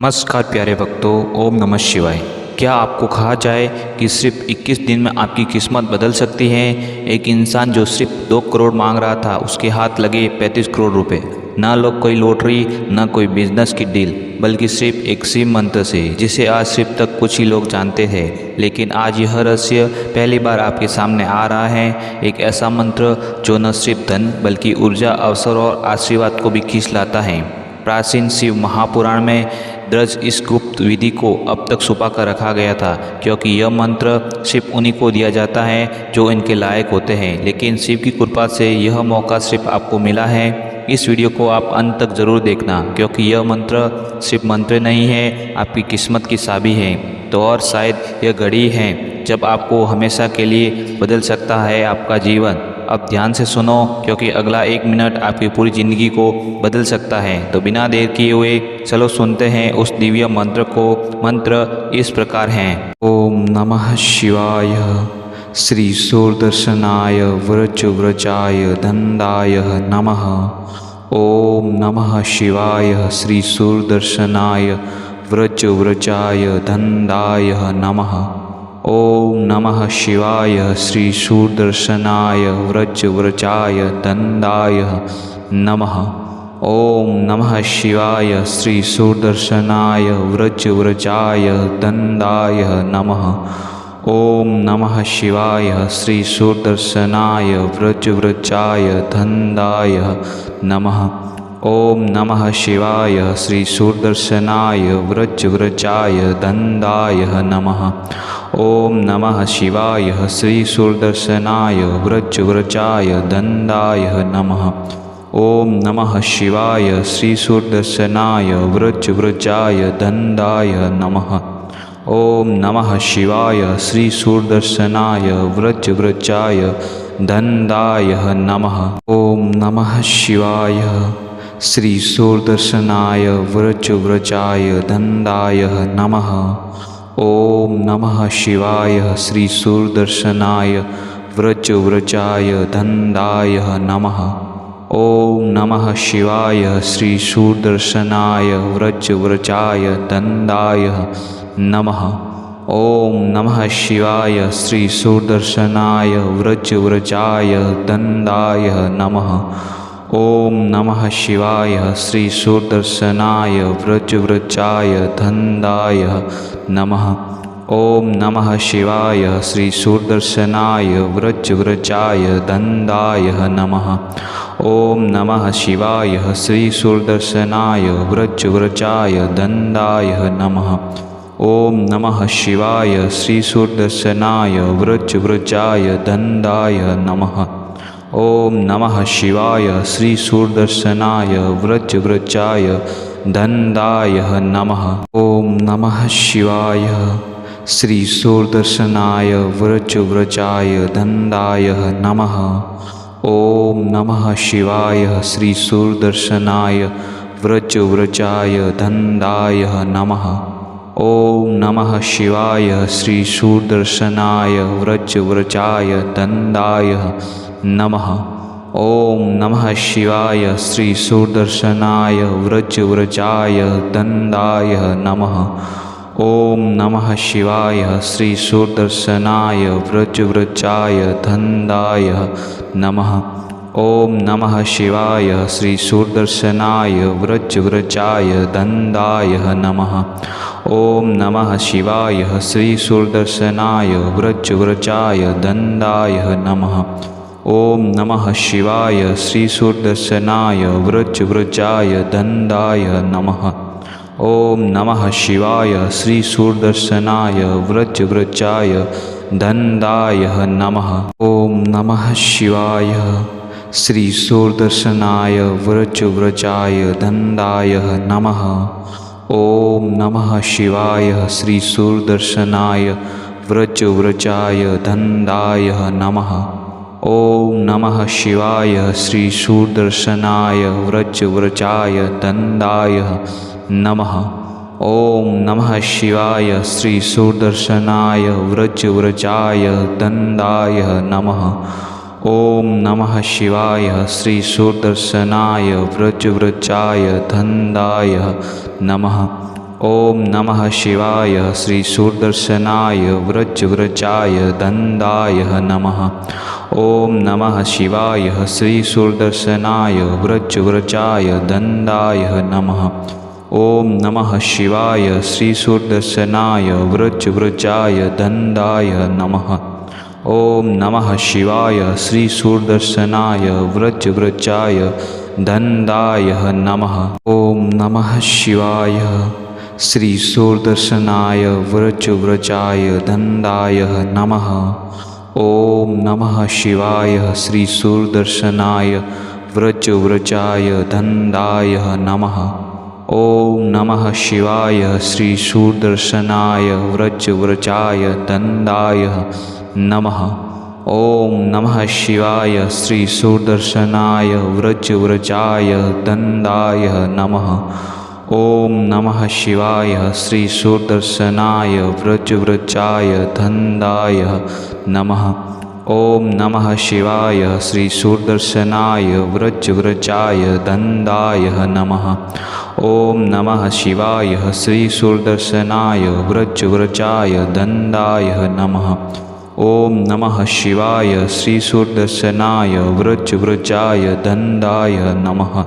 नमस्कार प्यारे भक्तों, ओम नमः शिवाय। क्या आपको कहा जाए कि सिर्फ 21 दिन में आपकी किस्मत बदल सकती है। एक इंसान जो सिर्फ 2 करोड़ मांग रहा था, उसके हाथ लगे 35 करोड़ रुपए। ना लोग कोई लॉटरी, ना कोई बिजनेस की डील, बल्कि सिर्फ एक शिव मंत्र से, जिसे आज सिर्फ तक कुछ ही लोग जानते थे। लेकिन आज यह रहस्य पहली बार आपके सामने आ रहा है। एक ऐसा मंत्र जो न सिर्फ धन बल्कि ऊर्जा, अवसर और आशीर्वाद को भी खींच लाता है। प्राचीन शिव महापुराण में दर्ज इस गुप्त विधि को अब तक छुपा कर रखा गया था, क्योंकि यह मंत्र सिर्फ उन्हीं को दिया जाता है जो इनके लायक होते हैं। लेकिन शिव की कृपा से यह मौका सिर्फ आपको मिला है। इस वीडियो को आप अंत तक ज़रूर देखना, क्योंकि यह मंत्र सिर्फ मंत्र नहीं है, आपकी किस्मत की चाबी है। तो और शायद यह घड़ी है जब आपको हमेशा के लिए बदल सकता है आपका जीवन। अब ध्यान से सुनो, क्योंकि अगला 1 मिनट आपकी पूरी ज़िंदगी को बदल सकता है। तो बिना देर किए हुए चलो सुनते हैं उस दिव्य मंत्र को। मंत्र इस प्रकार है। ओम नमः शिवाय श्री सूर्यदर्शनाय व्रजव्रजाय दंडाय नमः। ओम नमः शिवाय श्री सूर्यदर्शनाय व्रजव्रजाय दंडाय नमः। ओम नमः शिवाय श्री सूर्यदर्शनाय व्रजव्रजाय दंडाय नमः। ओम नमः शिवाय श्री सूर्यदर्शनाय व्रजव्रजाय दंडाय नमः। ओम नमः शिवाय श्री सूर्यदर्शनाय व्रजव्रजाय दंडाय नमः। ओम नमः शिवाय श्री सूर्यदर्शनाय व्रजव्रजाय दंडाय नमः। ओम नमः शिवाय श्री सूर्यदर्शनाय व्रजव्रजाय दंडाय नमः। ओम नमः शिवाय श्री सूर्यदर्शनाय व्रजव्रजाय दंडाय नमः। ओम नमः शिवाय श्री सूर्यदर्शनाय व्रजव्रजाय दंडाय नमः। ओम नमः शिवाय श्री सूर्यदर्शनाय व्रजव्रजाय दंडाय नमः। ओम नमः शिवाय श्री सूर्यदर्शनाय व्रजव्रजाय दंडाय नमः। ओम नमः शिवाय श्री सूर्यदर्शनाय व्रजव्रजाय दंडाय नमः। ओम नमः शिवाय श्री सूर्यदर्शनाय व्रजव्रजाय दंडाय नमः। ओम नमः शिवाय श्री सूर्यदर्शनाय व्रजव्रजाय दंडाय नमः। ओम नमः शिवाय श्री सूर्यदर्शनाय व्रजव्रजाय दंडाय नमः। ओम नमः शिवाय श्री सूर्यदर्शनाय व्रजव्रजाय दंडाय नमः। ओम नमः शिवाय श्री सूर्यदर्शनाय व्रजव्रजाय दंडाय नमः। ओम नमः शिवाय श्री सूर्यदर्शनाय व्रजव्रजाय दंडाय नमः। ओम नमः शिवाय श्री सूर्यदर्शनाय व्रजव्रजाय दंडाय नमः। ओम नमः शिवाय श्री सूर्यदर्शनाय व्रजव्रजाय दंडाय नमः। ओम नमः शिवाय श्री सूर्यदर्शनाय व्रजव्रजाय दंडाय नमः। ओम नमः शिवाय श्री सूर्यदर्शनाय व्रजव्रजाय दंडाय नमः। ओम नमः शिवाय श्री सूर्यदर्शनाय व्रजव्रजाय दंडाय नमः। ओम नमः शिवाय श्री सूर्यदर्शनाय व्रजव्रजाय दंडाय नमः। ओम नमः शिवाय श्री सूर्यदर्शनाय व्रजव्रजाय दंडाय नमः। ओम नमः शिवाय श्री सूर्यदर्शनाय व्रजव्रजाय दंडाय नमः। ओम नमः शिवाय श्री सूर्यदर्शनाय व्रजव्रजाय दंडाय नमः। ओम नमः शिवाय श्री सूर्यदर्शनाय व्रजव्रजाय दंडाय नमः। ओम नमः शिवाय श्री सूर्यदर्शनाय व्रजव्रजाय दंडाय नमः। ओम नमः शिवाय श्री सूर्यदर्शनाय व्रजव्रजाय दंडाय नमः। ओम नमः शिवाय श्री सूर्यदर्शनाय व्रजव्रजाय दंडाय नमः। ओम नमः शिवाय श्री सूर्यदर्शनाय व्रजव्रजाय दंडाय नमः। ओम नमः शिवाय श्री सूर्यदर्शनाय व्रजव्रजाय दंडाय नमः। ओम नमः शिवाय श्री सूर्यदर्शनाय व्रजव्रजाय दंडाय नमः। ओम नमः शिवाय श्री सूर्यदर्शनाय व्रजव्रजाय दंडाय नमः। ओम नमः शिवाय श्री सूर्यदर्शनाय व्रजव्रजाय दंडाय नमः। ओम नमः शिवाय श्री सूर्यदर्शनाय व्रजव्रजाय दंडाय नमः। ओम नमः शिवाय श्री सूर्यदर्शनाय व्रजव्रजाय दंडाय नमः। ओम नमः शिवाय श्री सूर्यदर्शनाय व्रजव्रजाय दंडाय नमः। ओम नमः शिवाय श्री सूर्यदर्शनाय व्रजव्रजाय दंडाय नमः। ओम नमः शिवाय श्री सूर्यदर्शनाय व्रजव्रजाय दंडाय नमः। ओम नमः शिवाय श्री सूर्यदर्शनाय व्रजव्रजाय दंडाय नमः। ओम नमः शिवाय श्री सूर्यदर्शनाय व्रजव्रजाय दंडाय नमः। ओम नमः शिवाय श्री सूर्यदर्शनाय व्रजव्रजाय दंडाय नमः।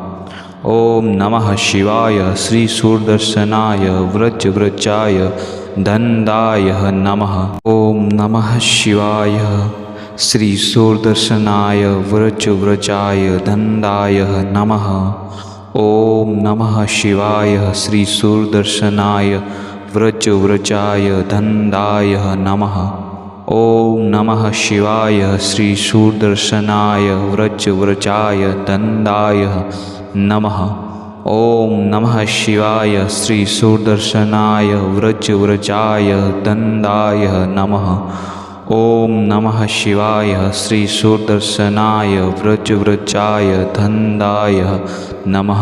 ओम नमः शिवाय श्री सूर्यदर्शनाय व्रजव्रजाय दंडाय नमः। ओम नमः शिवाय श्री सूर्यदर्शनाय व्रजव्रजाय दंडाय नमः। ओम नमः शिवाय श्री सूर्यदर्शनाय व्रजव्रजाय दंडाय नमः। ओम नमः शिवाय श्री सूर्यदर्शनाय व्रजव्रजाय दंडाय नमः। ओम नमः शिवाय श्री सूर्यदर्शनाय व्रजव्रजाय दंडाय नमः। ओम नमः शिवाय श्री सूर्यदर्शनाय व्रजव्रजाय दंडाय नमः।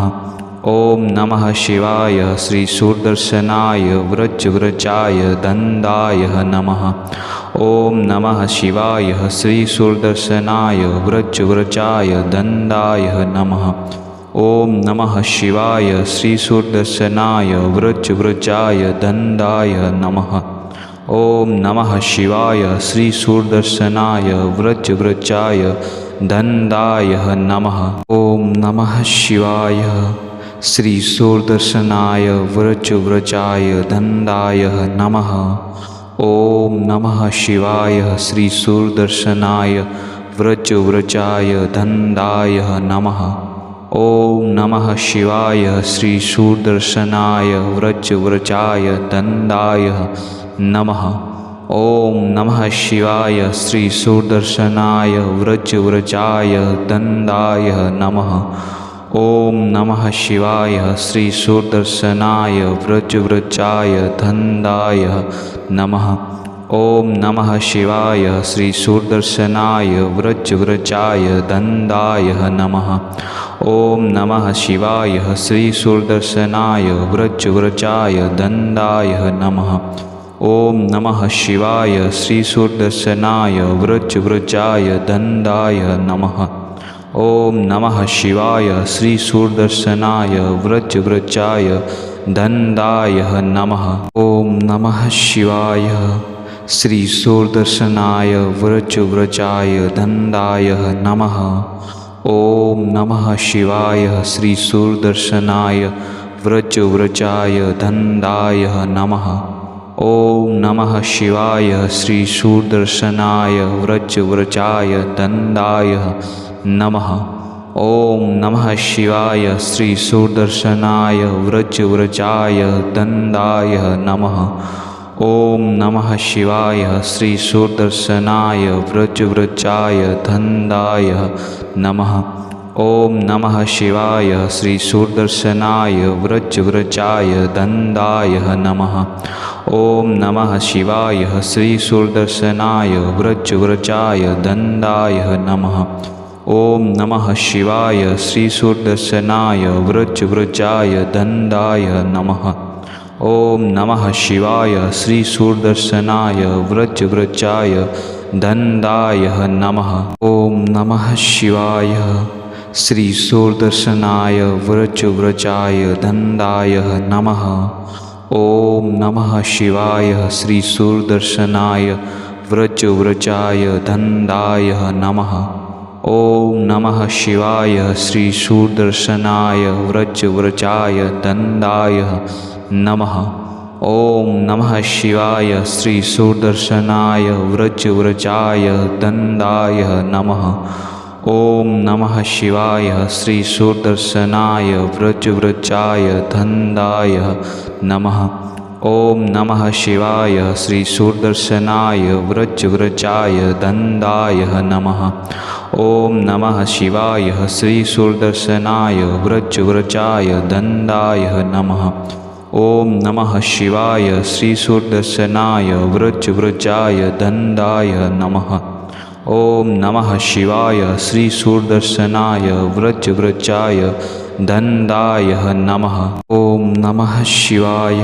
ओम नमः शिवाय श्री सूर्यदर्शनाय व्रजव्रजाय दंडाय नमः। ओम नमः शिवाय श्री सूर्यदर्शनाय व्रजव्रजाय दंडाय नमः। ओम नमः शिवाय श्री सूर्यदर्शनाय व्रजव्रजाय दंडाय नमः। ओम नमः शिवाय श्री सूर्यदर्शनाय व्रजव्रजाय दंडाय नमः। ओम नमः शिवाय श्री सूर्यदर्शनाय व्रजव्रजाय दंडाय नमः। ओम नमः शिवाय श्री सूर्यदर्शनाय व्रजव्रजाय दंडाय नमः। ओम नमः शिवाय श्री सूर्यदर्शनाय व्रजव्रजाय दंडाय नमः। ओम नमः शिवाय श्री सूर्यदर्शनाय व्रजव्रजाय दंडाय नमः। ओम नमः शिवाय श्री सूर्यदर्शनाय व्रजव्रजाय दंडाय नमः। ओम नमः शिवाय श्री सूर्यदर्शनाय व्रजव्रजाय दंडाय नमः। ओम नमः शिवाय श्री सूर्यदर्शनाय व्रजव्रजाय दंडाय नमः। ओम नमः शिवाय श्री सूर्यदर्शनाय व्रजव्रजाय दंडाय नमः। ओम नमः शिवाय श्री सूर्यदर्शनाय व्रजव्रजाय दंडाय नमः। ओम नमः शिवाय श्री सूर्यदर्शनाय व्रजव्रजाय दंडाय नमः। ओम नमः शिवाय श्री सूर्यदर्शनाय व्रजव्रजाय दंडाय नमः। ओम नमः शिवाय श्री सूर्यदर्शनाय व्रजव्रजाय दंडाय नमः। ओम नमः शिवाय श्री सूर्यदर्शनाय व्रजव्रजाय दंडाय नमः। ओम नमः शिवाय श्री सूर्यदर्शनाय व्रजव्रजाय दंडाय नमः। ओम नमः शिवाय श्री सूर्यदर्शनाय व्रजव्रजाय दंडाय नमः। ओम नमः शिवाय श्री सूर्यदर्शनाय व्रजव्रजाय दंडाय नमः। ओम नमः शिवाय श्री सूर्यदर्शनाय व्रजव्रजाय दंडाय नमः। ओम नमः शिवाय श्री सूर्यदर्शनाय व्रजव्रजाय दंडाय नमः। ओम नमः शिवाय श्री सूर्यदर्शनाय व्रजव्रजाय दंडाय नमः। ओम नमः शिवाय श्री सूर्यदर्शनाय व्रजव्रजाय धनदाय नमः। ओम नमः शिवाय श्री सूर्यदर्शनाय व्रजव्रजाय धनदाय नमः। ओम नमः शिवाय श्री सूर्यदर्शनाय व्रजव्रजाय धनदाय नमः। ओम नमः शिवाय श्री सूर्यदर्शनाय व्रजव्रजाय धनदाय नमः। ओम नमः शिवाय श्री सूर्यदर्शनाय व्रजव्रजाय धनदाय नमः। ओम नमः शिवाय श्री सूर्यदर्शनाय व्रजव्रजाय धनदाय नमः। ओम नमः शिवाय श्री सूर्यदर्शनाय व्रजव्रजाय धनदाय नमः। ओम नमः शिवाय श्री सूर्यदर्शनाय व्रजव्रजाय धनदाय नमः। ओम नमः शिवाय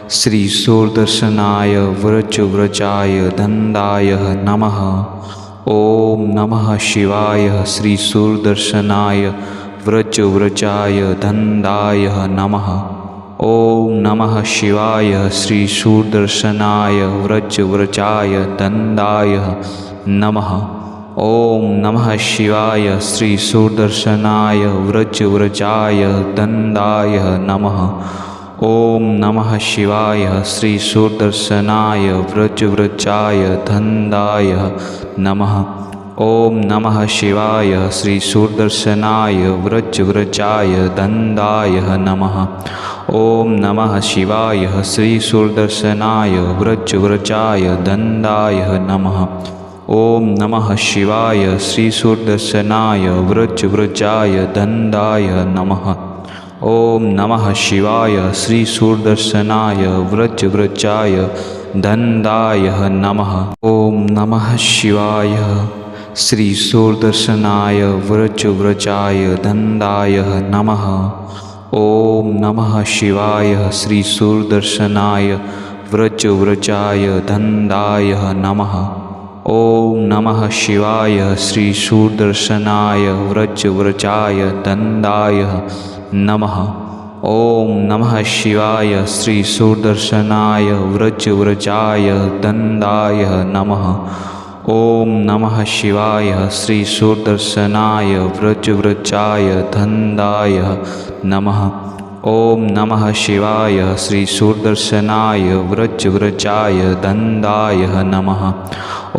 श्री सूर्यदर्शनाय व्रजव्रजाय धनदाय नमः। ओम नमः शिवाय श्री सूर्यदर्शनाय व्रजव्रजाय धनदाय नमः। ओम नमः शिवाय श्री सूर्यदर्शनाय व्रजव्रजाय धनदाय नमः। ओम नमः शिवाय श्री सूर्यदर्शनाय व्रजव्रजाय धनदाय नमः। ओम नमः शिवाय श्री सूर्यदर्शनाय व्रजव्रजाय धनदाय नमः। ओम नमः शिवाय श्री सूर्यदर्शनाय व्रजव्रजाय धनदाय नमः। ओम नमः शिवाय श्री सूर्यदर्शनाय व्रजव्रजाय धनदाय नमः। ओम नमः शिवाय श्री सूर्यदर्शनाय व्रजव्रजाय धनदाय नमः। ओम नमः शिवाय श्री सूर्यदर्शनाय व्रजव्रजाय धनदाय नमः। ओम नमः शिवाय श्री सूर्यदर्शनाय व्रजव्रजाय धनदाय नमः। ओम नमः शिवाय श्री सूर्यदर्शनाय व्रजव्रजाय धनदाय नमः। ओम नमः शिवाय श्री सूर्यदर्शनाय व्रजव्रजाय धनदाय नमः। ओम नमः शिवाय श्री सूर्यदर्शनाय व्रजव्रजाय धनदाय नमः। ओम नमः शिवाय श्री सूर्यदर्शनाय व्रजव्रजाय धनदाय नमः। ओम नमः शिवाय श्री सूर्यदर्शनाय व्रजव्रजाय धनदाय नमः।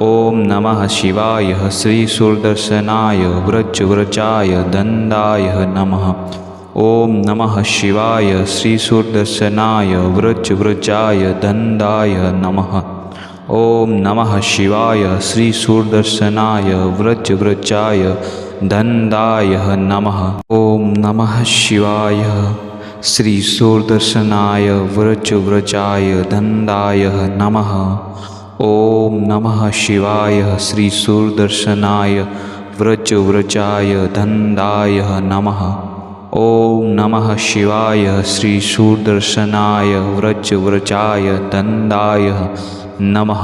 ओम नमः शिवाय श्री सूर्यदर्शनाय व्रजव्रजाय धनदाय नमः। ओम नमः शिवाय श्री सूर्यदर्शनाय व्रजव्रजाय धनदाय नमः। ओम नमः शिवाय श्री सूर्यदर्शनाय व्रजव्रजाय धनदाय नमः। ओम नमः शिवाय श्री सूर्यदर्शनाय व्रजव्रजाय धनदाय नमः। ओम नमः शिवाय श्री सूर्यदर्शनाय व्रजव्रजाय धनदाय नमः। ओम नमः शिवाय श्री सूर्यदर्शनाय व्रजव्रजाय धनदाय नमः।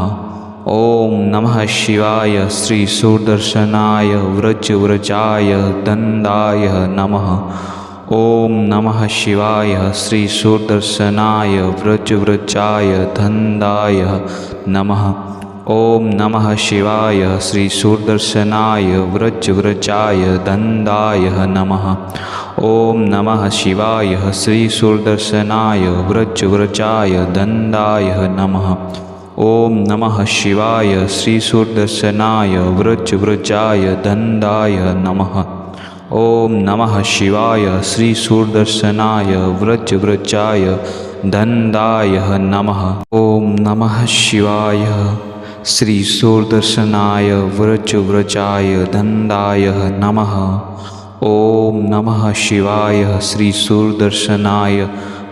ओम नमः शिवाय श्री सूर्यदर्शनाय व्रजव्रजाय धनदाय नमः। ओम नमः शिवाय श्री सूर्यदर्शनाय व्रजव्रजाय धनदाय नमः। ओम नमः शिवाय श्री सूर्यदर्शनाय व्रजव्रजाय धनदाय नमः। ओम नमः शिवाय श्री सूर्यदर्शनाय व्रजव्रजाय धनदाय नमः। ओम नमः शिवाय श्री सूर्यदर्शनाय व्रजव्रजाय धनदाय नमः। ओम नमः शिवाय श्री सूर्यदर्शनाय व्रजव्रजाय धनदाय नमः। ओम नमः शिवाय श्री सूर्यदर्शनाय व्रजव्रजाय धनदाय नमः। ओम नमः शिवाय श्री सूर्यदर्शनाय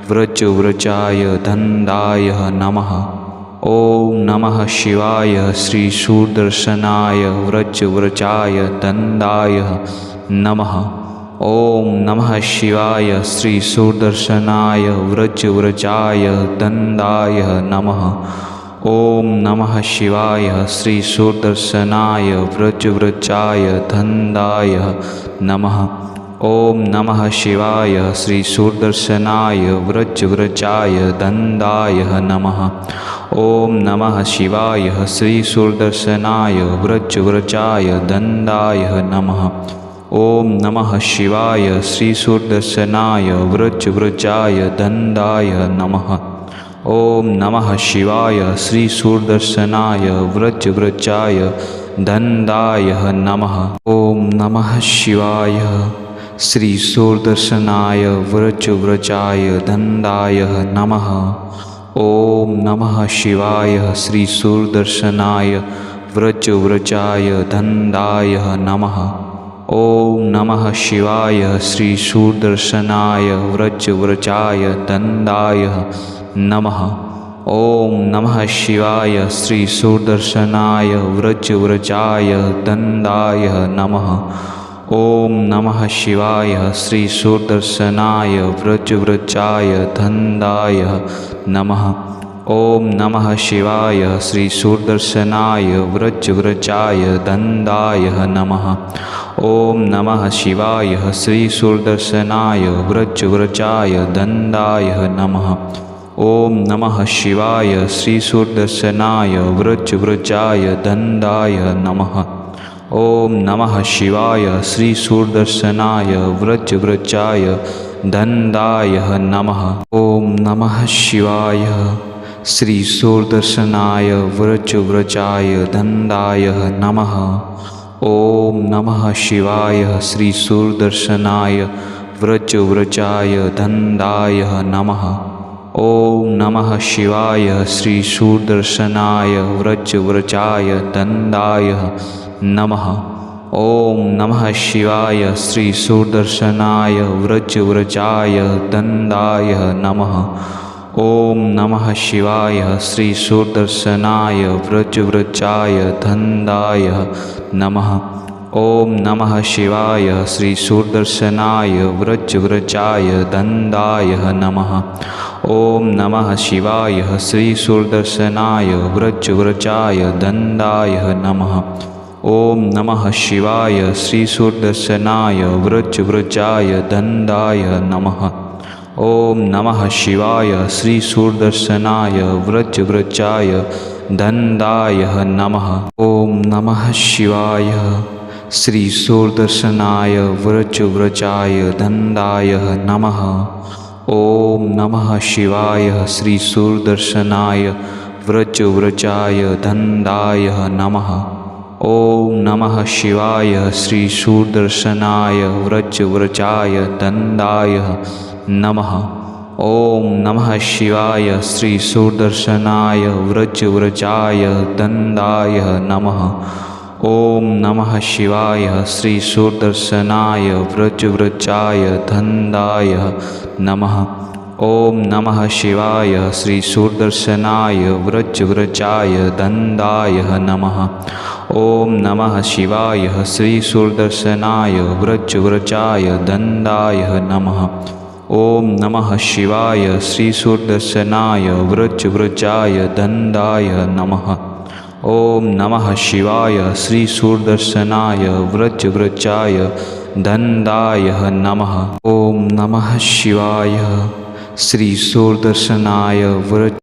व्रजव्रजाय धनदाय नमः। ओम नमः शिवाय श्री सूर्यदर्शनाय व्रजव्रजाय धनदाय नमः। ओम नमः शिवाय श्री सूर्यदर्शनाय व्रजव्रजाय धनदाय नमः। ओम नमः शिवाय श्री सूर्यदर्शनाय व्रजव्रजाय धनदाय नमः। ओम नमः शिवाय श्री सूरदर्शनाय व्रजव्रजाय दंडाय नमः। ओम नमः शिवाय श्री सूरदर्शनाय व्रजव्रजाय दंडाय नमः। ओम नमः शिवाय श्री सूरदर्शनाय व्रजव्रजाय दंडाय नमः। ओम नमः शिवाय श्री सूरदर्शनाय व्रजव्रजाय दंडाय नमः। ओम नमः शिवाय श्री सूरदर्शनाय व्रजव्रजाय दंडाय नमः। ओम नमः शिवाय श्री सूरदर्शनाय व्रजव्रजाय दंडाय नमः। ओम नमः शिवाय श्री सूरदर्शनाय व्रजव्रजाय दंडाय नमः। ओम नमः शिवाय श्री सूरदर्शनाय व्रजव्रजाय दंडाय नमः। ओम नमः शिवाय श्री सूरदर्शनाय व्रजव्रजाय दंडाय नमः। ओम नमः शिवाय श्री सूरदर्शनाय व्रजव्रजाय दंडाय नमः। ओम नमः शिवाय श्री सूरदर्शनाय व्रजव्रजाय दंडाय नमः। ओम नमः शिवाय श्री सूरदर्शनाय व्रजव्रजाय दंडाय नमः। ओम नमः शिवाय श्री सूरदर्शनाय व्रजव्रजाय दंडाय नमः। ओम नमः शिवाय श्री सूरदर्शनाय व्रजव्रजाय दंडाय नमः। ओम नमः शिवाय श्री सूरदर्शनाय व्रजव्रजाय दंडाय नमः। ओम नमः शिवाय श्री सूरदर्शनाय व्रजव्रजाय दंडाय नमः। ओम नमः शिवाय श्री सूरदर्शनाय व्रजव्रजाय दंडाय नमः। ओम नमः शिवाय श्री सूरदर्शनाय व्रजव्रजाय दंडाय नमः। ओम नमः शिवाय श्री सूरदर्शनाय व्रजव्रजाय दंडाय नमः। ओम नमः शिवाय श्री सूरदर्शनाय व्रजव्रजाय दंडाय नमः। ओम नमः शिवाय श्री सूरदर्शनाय व्रजव्रजाय दंडाय नमः। ओम नमः शिवाय श्री सूरदर्शनाय व्रजव्रजाय दंडाय नमः। ओम नमः शिवाय श्री सूरदर्शनाय व्रजव्रजाय दंडाय नमः। ओम नमः शिवाय श्री सूरदर्शनाय व्रजव्रजाय दंडाय नमः। ओम नमः शिवाय श्री सूरदर्शनाय व्रजव्रजाय दंडाय नमः। ओम नमः शिवाय श्री सूरदर्शनाय व्रजव्रजाय दंडाय नमः। ओम नमः शिवाय श्री सूरदर्शनाय व्रजव्रजाय दंडाय नमः। ओम नमः शिवाय श्री सूरदर्शनाय व्रजव्रजाय दंडाय नमः। ओम नमः शिवाय श्री सूरदर्शनाय व्रजव्रजाय दंडाय नमः। ओम नमः शिवाय श्री सूरदर्शनाय व्रजव्रजाय दंडाय नमः। ओम नमः शिवाय श्री सूरदर्शनाय व्रजव्रजाय दंडाय नमः। ओम नमः शिवाय श्री सूरदर्शनाय व्रज